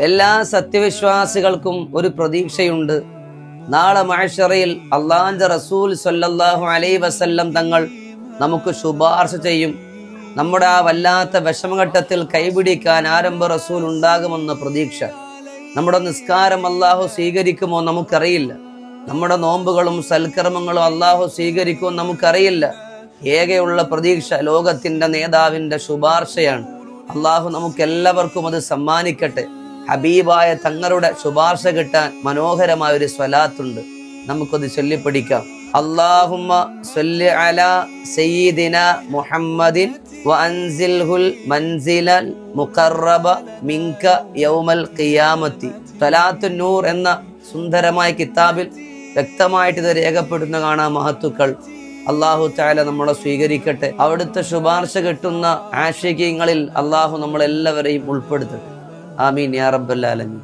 എല്ലാ സത്യവിശ്വാസികൾക്കും ഒരു പ്രതീക്ഷയുണ്ട്. നാളെ മഹ്ശറയിൽ അല്ലാഹുവിന്റെ റസൂൽ സ്വല്ലല്ലാഹു അലൈഹി വസല്ലം തങ്ങൾ നമുക്ക് ശുപാർശ ചെയ്യും. നമ്മുടെ ആ വല്ലാത്ത വിഷമഘട്ടത്തിൽ കൈപിടിക്കാൻ ആരംഭ റസൂൽ ഉണ്ടാകുമെന്ന പ്രതീക്ഷ. നമ്മുടെ നിസ്കാരം അല്ലാഹു സ്വീകരിക്കുമോ നമുക്കറിയില്ല. നമ്മുടെ നോമ്പുകളും സൽക്കർമ്മങ്ങളും അല്ലാഹു സ്വീകരിക്കുമോ നമുക്കറിയില്ല. ഏകയുള്ള പ്രതീക്ഷ ലോകത്തിന്റെ നേതാവിന്റെ ശുപാർശയാണ്. അല്ലാഹു നമുക്ക് എല്ലാവർക്കും അത് സമ്മാനിക്കട്ടെ. ഹബീബായ തങ്ങളുടെ ശുപാർശ കിട്ടാൻ മനോഹരമായ ഒരു സ്വലാത്തുണ്ട്, നമുക്കത് ചൊല്ലിപ്പഠിക്കാം. അല്ലാഹുമ്മ സ്വല്ലി അലാ സയ്യിദിന മുഹമ്മദിൻ വഅൻസിൽഹുൽ മൻസിലൽ മുഖറബ മിൻക യൗമൽ ഖിയാമത്തി. സ്വലാത്തുൻ നൂർ എന്ന സുന്ദരമായ കിതാബിൽ വ്യക്തമായിട്ട് ഇത് രേഖപ്പെടുന്ന കാണാം മഹത്തുക്കൾ. അല്ലാഹു തആല നമ്മളെ സ്വീകരിക്കട്ടെ. അവിടുത്തെ ശുപാർശ കിട്ടുന്ന ആശിഖീങ്ങളിൽ അല്ലാഹു നമ്മളെല്ലാവരെയും ഉൾപ്പെടുത്തട്ടെ. ആമീൻ യാ റബ്ബൽ ആലമീൻ.